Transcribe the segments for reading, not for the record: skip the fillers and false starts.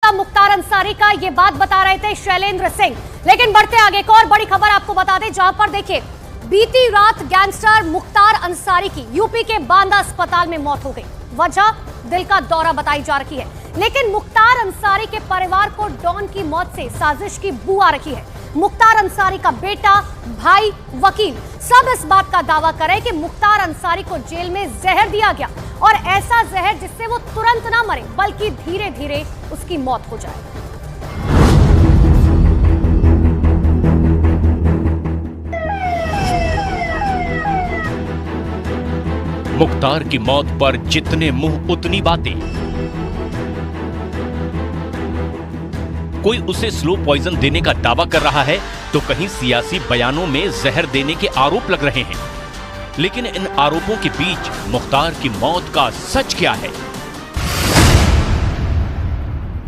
था मुख्तार अंसारी का, ये बात बता रहे थे शैलेंद्र सिंह। लेकिन बढ़ते आगे, एक और बड़ी खबर आपको बता दें, जहां पर देखिए बीती रात गैंगस्टर मुख्तार अंसारी की यूपी के बांदा अस्पताल में मौत हो गई। वजह दिल का दौरा बताई जा रही है। लेकिन मुख्तार अंसारी के परिवार को डॉन की मौत से साजिश की बू आ रही है। मुख्तार अंसारी का बेटा, भाई, वकील सब इस बात का दावा करें कि मुख्तार अंसारी को जेल में जहर दिया गया, और ऐसा जहर जिससे वो तुरंत ना मरे बल्कि धीरे धीरे उसकी मौत हो जाए। मुख्तार की मौत पर जितने मुंह उतनी बातें। कोई उसे स्लो पॉइजन देने का दावा कर रहा है तो कहीं सियासी बयानों में जहर देने के आरोप लग रहे हैं। लेकिन इन आरोपों के बीच मुख्तार की मौत का सच क्या है?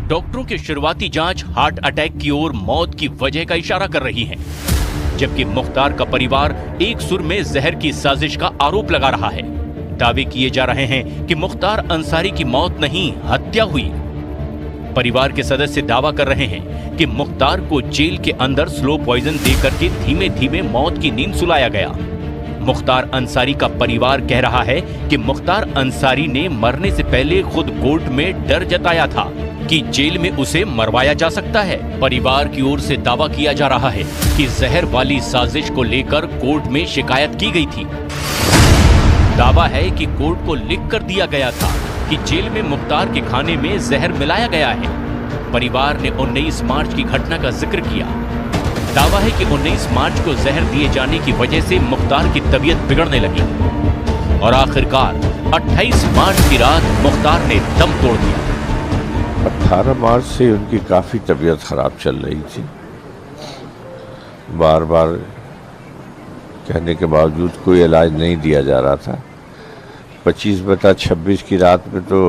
डॉक्टरों की शुरुआती जांच हार्ट अटैक की ओर मौत की वजह का इशारा कर रही है, जबकि मुख्तार का परिवार एक सुर में जहर की साजिश का आरोप लगा रहा है। दावे किए जा रहे हैं कि मुख्तार अंसारी की मौत नहीं, हत्या हुई। परिवार के सदस्य दावा कर रहे हैं कि मुख्तार को जेल के अंदर स्लो पॉइजन देकर के धीमे धीमे मौत की नींद सुलाया गया। मुख्तार अंसारी का परिवार कह रहा है कि मुख्तार अंसारी ने मरने से पहले खुद कोर्ट में डर जताया था कि जेल में उसे मरवाया जा सकता है। परिवार की ओर से दावा किया जा रहा है कि जहर वाली साजिश को लेकर कोर्ट में शिकायत की गई थी। दावा है कि कोर्ट को लिख कर दिया गया था कि जेल में मुख्तार के खाने में जहर मिलाया गया है। परिवार ने 19 मार्च की घटना का जिक्र किया। दावा है कि 19 मार्च को जहर दिए जाने की वजह से मुख्तार की तबीयत बिगड़ने लगी और आखिरकार 28 मार्च की रात मुख्तार ने दम तोड़ दिया। 18 मार्च से उनकी काफी तबीयत खराब चल रही थी। बार बार कहने के बावजूद कोई इलाज नहीं दिया जा रहा था। 25/26 की रात में तो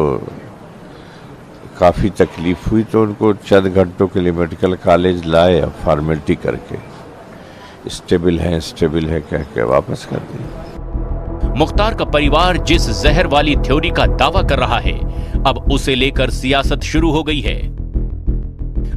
काफ़ी तकलीफ हुई, तो उनको चंद घंटों के लिए मेडिकल कॉलेज लाए और फॉर्मेलिटी करके स्टेबल है कह के वापस कर दिया। मुख्तार का परिवार जिस जहर वाली थ्योरी का दावा कर रहा है, अब उसे लेकर सियासत शुरू हो गई है।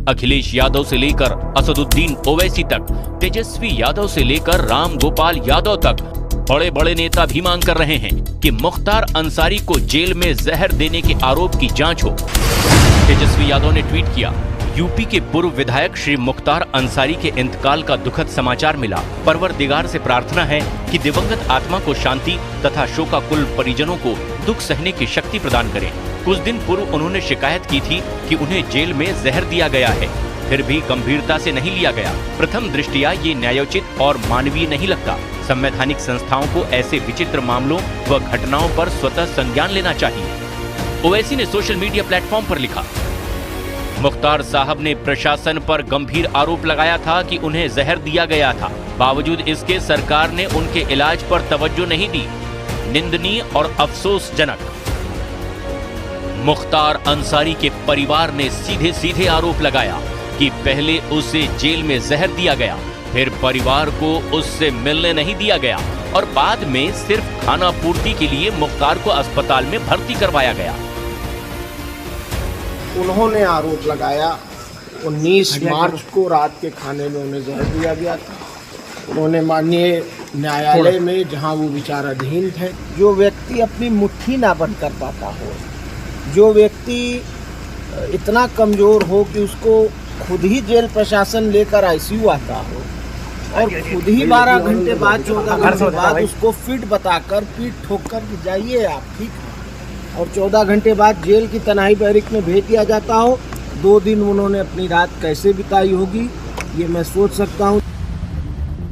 अखिलेश यादव से लेकर असदुद्दीन ओवैसी तक, तेजस्वी यादव से लेकर राम गोपाल यादव तक बड़े बड़े नेता भी मांग कर रहे हैं कि मुख्तार अंसारी को जेल में जहर देने के आरोप की जांच हो। तेजस्वी यादव ने ट्वीट किया, यूपी के पूर्व विधायक श्री मुख्तार अंसारी के इंतकाल का दुखद समाचार मिला। परवरदिगार से प्रार्थना है कि दिवंगत आत्मा को शांति तथा शोकाकुल परिजनों को दुख सहने की शक्ति प्रदान करें। कुछ दिन पूर्व उन्होंने शिकायत की थी कि उन्हें जेल में जहर दिया गया है, फिर भी गंभीरता से नहीं लिया गया। प्रथम दृष्टया ये न्यायोचित और मानवीय नहीं लगता। संवैधानिक संस्थाओं को ऐसे विचित्र मामलों व घटनाओं पर स्वतः संज्ञान लेना चाहिए। ओवैसी ने सोशल मीडिया प्लेटफॉर्म पर लिखा, मुख्तार साहब ने प्रशासन पर गंभीर आरोप लगाया था कि उन्हें जहर दिया गया था। बावजूद इसके सरकार ने उनके इलाज पर तवज्जो नहीं दी। निंदनीय और अफसोसजनक। मुख्तार अंसारी के परिवार ने सीधे सीधे आरोप लगाया कि पहले उसे जेल में जहर दिया गया, फिर परिवार को उससे मिलने नहीं दिया गया और बाद में सिर्फ खाना पूर्ति के लिए मुख्तार को अस्पताल में भर्ती करवाया गया। उन्होंने आरोप लगाया 19 मार्च को रात के खाने में उन्हें जहर दिया गया था। उन्होंने माननीय न्यायालय में, जहां वो विचाराधीन थे, जो व्यक्ति अपनी मुट्ठी ना बंद कर पाता हो, जो व्यक्ति इतना कमजोर हो कि उसको खुद ही जेल प्रशासन लेकर आईसीयू आता हो और खुद ही 12 घंटे बाद 14 घंटे बाद उसको फिट बताकर पीठ ठोक कर जाइए आप ठीक है, और 14 घंटे बाद जेल की तनाई बैरिक में भेज दिया जाता हो। 2 दिन उन्होंने अपनी रात कैसे बिताई होगी ये मैं सोच सकता हूँ।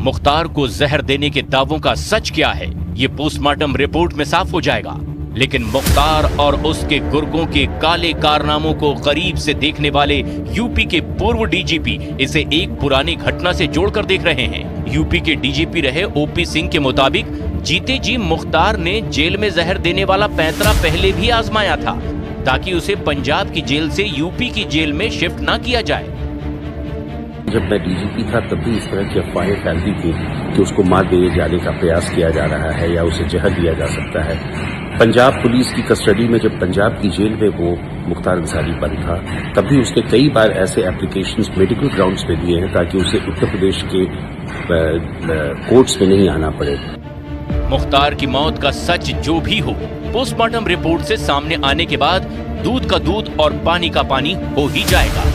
मुख्तार को जहर देने के दावों का सच क्या है, ये पोस्टमार्टम रिपोर्ट में साफ हो जाएगा। लेकिन मुख्तार और उसके गुर्गों के काले कारनामों को करीब से देखने वाले यूपी के पूर्व डीजीपी इसे एक पुरानी घटना से जोड़कर देख रहे हैं। यूपी के डीजीपी रहे ओपी सिंह के मुताबिक जीते जी मुख्तार ने जेल में जहर देने वाला पैंतरा पहले भी आजमाया था, ताकि उसे पंजाब की जेल से यूपी की जेल में शिफ्ट ना किया जाए। जब मैं डीजीपी था तब भी इस तरह की अफवाहें फैलती थी कि उसको मार दिए जाने का प्रयास किया जा रहा है या उसे जहर दिया जा सकता है। पंजाब पुलिस की कस्टडी में जब पंजाब की जेल में वो मुख्तार अंसारी बंद था, तभी उसने कई बार ऐसे एप्लीकेशंस मेडिकल ग्राउंड्स पे दिए हैं ताकि उसे उत्तर प्रदेश के कोर्ट्स में नहीं आना पड़े। मुख्तार की मौत का सच जो भी हो, पोस्टमार्टम रिपोर्ट से सामने आने के बाद दूध का दूध और पानी का पानी हो ही जाएगा।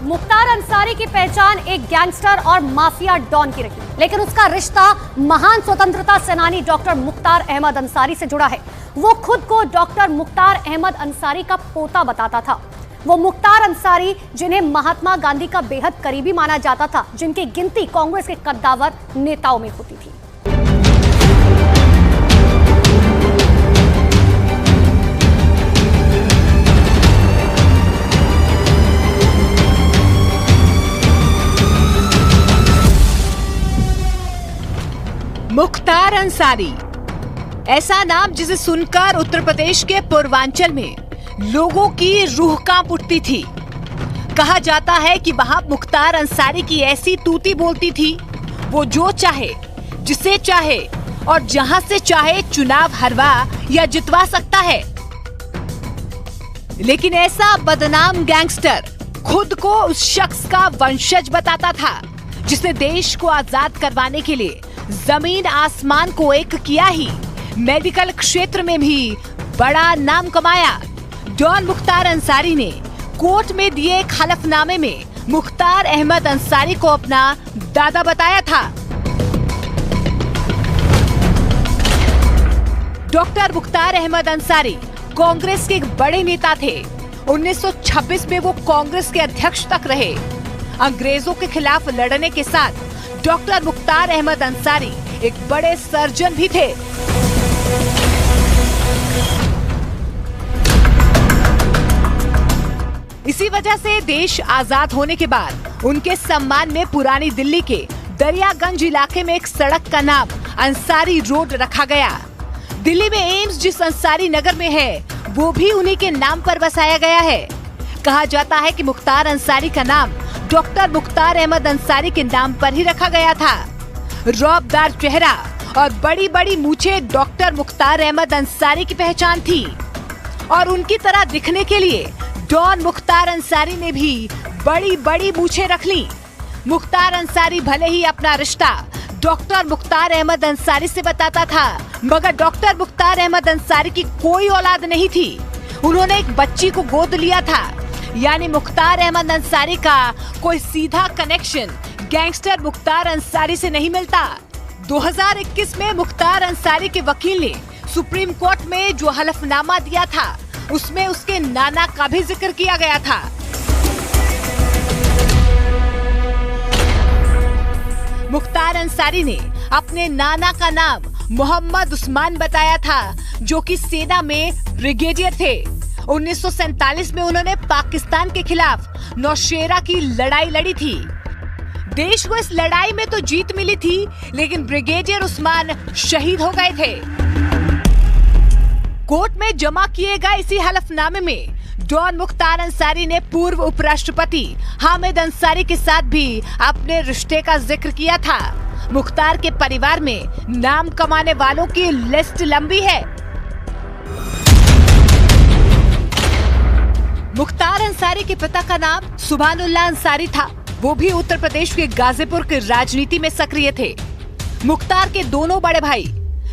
मुख्तार अंसारी की पहचान एक गैंगस्टर और माफिया डॉन की रही, लेकिन उसका रिश्ता महान स्वतंत्रता सेनानी डॉक्टर मुख्तार अहमद अंसारी से जुड़ा है। वो खुद को डॉक्टर मुख्तार अहमद अंसारी का पोता बताता था। वो मुख्तार अंसारी जिन्हें महात्मा गांधी का बेहद करीबी माना जाता था, जिनकी गिनती कांग्रेस के कद्दावर नेताओं में होती थी। मुख्तार अंसारी, ऐसा नाम जिसे सुनकर उत्तर प्रदेश के पूर्वांचल में लोगों की रूह कांप उठती थी। कहा जाता है कि वहां मुख्तार अंसारी की ऐसी तूती बोलती थी, वो जो चाहे, जिसे चाहे और जहां से चाहे चुनाव हरवा या जितवा सकता है। लेकिन ऐसा बदनाम गैंगस्टर खुद को उस शख्स का वंशज बताता था जिसने देश को आजाद करवाने के लिए जमीन आसमान को एक किया ही मेडिकल क्षेत्र में भी बड़ा नाम कमाया। डॉन मुख्तार अंसारी ने कोर्ट में दिए एक हलफनामे में मुख्तार अहमद अंसारी को अपना दादा बताया था। डॉक्टर मुख्तार अहमद अंसारी कांग्रेस के एक बड़े नेता थे। 1926 में वो कांग्रेस के अध्यक्ष तक रहे। अंग्रेजों के खिलाफ लड़ने के साथ डॉक्टर मुख्तार अहमद अंसारी एक बड़े सर्जन भी थे। इसी वजह से देश आजाद होने के बाद उनके सम्मान में पुरानी दिल्ली के दरियागंज इलाके में एक सड़क का नाम अंसारी रोड रखा गया। दिल्ली में एम्स जिस अंसारी नगर में है, वो भी उन्हीं के नाम पर बसाया गया है। कहा जाता है कि मुख्तार अंसारी का नाम डॉक्टर मुख्तार अहमद अंसारी के नाम पर ही रखा गया था। रौबदार चेहरा और बड़ी बड़ी मूछें डॉक्टर मुख्तार अहमद अंसारी की पहचान थी और उनकी तरह दिखने के लिए डॉन मुख्तार अंसारी ने भी बड़ी बड़ी मूछें रख ली। मुख्तार अंसारी भले ही अपना रिश्ता डॉक्टर मुख्तार अहमद अंसारी से बताता था, मगर डॉक्टर मुख्तार अहमद अंसारी की कोई औलाद नहीं थी। उन्होंने एक बच्ची को गोद लिया था, यानी मुख्तार अहमद अंसारी का कोई सीधा कनेक्शन गैंगस्टर मुख्तार अंसारी से नहीं मिलता। 2021 में मुख्तार अंसारी के वकील ने सुप्रीम कोर्ट में जो हलफनामा दिया था, उसमें उसके नाना का भी जिक्र किया गया था। मुख्तार अंसारी ने अपने नाना का नाम मोहम्मद उस्मान बताया था, जो कि सेना में ब्रिगेडियर थे। 1947 में उन्होंने पाकिस्तान के खिलाफ नौशेरा की लड़ाई लड़ी थी। देश को इस लड़ाई में तो जीत मिली थी, लेकिन ब्रिगेडियर उस्मान शहीद हो गए थे। कोर्ट में जमा किए गए इसी हलफनामे में डॉन मुख्तार अंसारी ने पूर्व उपराष्ट्रपति हामिद अंसारी के साथ भी अपने रिश्ते का जिक्र किया था। मुख्तार के परिवार में नाम कमाने वालों की लिस्ट लंबी है। मुख्तार अंसारी के पिता का नाम सुभानुल्लाह अंसारी था। वो भी उत्तर प्रदेश के गाजीपुर के राजनीति में सक्रिय थे। मुख्तार के दोनों बड़े भाई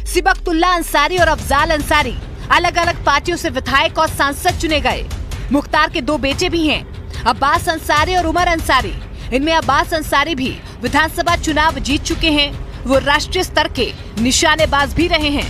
सिबकतुल्लाह अंसारी और अफजाल अंसारी अलग अलग पार्टियों से विधायक और सांसद चुने गए। मुख्तार के 2 बेटे भी हैं, अब्बास अंसारी और उमर अंसारी। इनमें अब्बास अंसारी भी विधानसभा चुनाव जीत चुके हैं। वो राष्ट्रीय स्तर के निशानेबाज भी रहे हैं।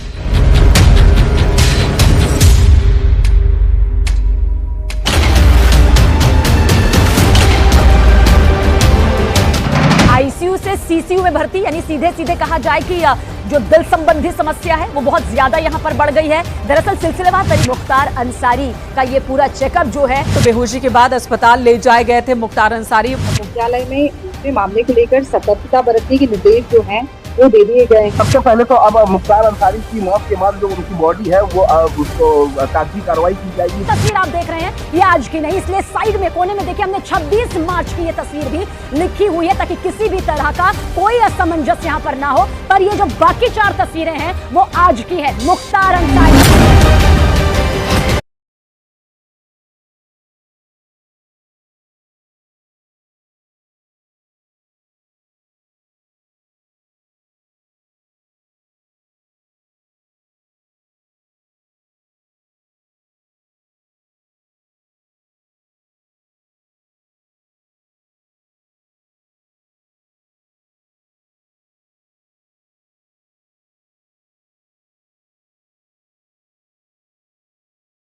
आईसीयू से सीसीयू में भर्ती, यानी सीधे सीधे कहा जाए कि जो दिल संबंधी समस्या है वो बहुत ज्यादा यहाँ पर बढ़ गई है। दरअसल सिलसिलेवार मुख्तार अंसारी का ये पूरा चेकअप जो है, तो बेहोशी के बाद अस्पताल ले जाए गए थे मुख्तार अंसारी। मुख्यालय में दूसरे मामले को लेकर सतर्कता बरतने के निर्देश जो हैं वो दे दिए गए। सबसे पहले तो अब मुख्तार अंसारी की मौत के बाद जो उनकी बॉडी है वो उसको कागजी कार्रवाई की जाएगी। तस्वीर आप देख रहे हैं ये आज की नहीं, इसलिए साइड में कोने में देखिए हमने 26 मार्च की ये तस्वीर भी लिखी हुई है ताकि किसी भी तरह का कोई असमंजस यहाँ पर ना हो। पर ये जो बाकी 4 तस्वीरें हैं वो आज की है मुख्तार अंसारी।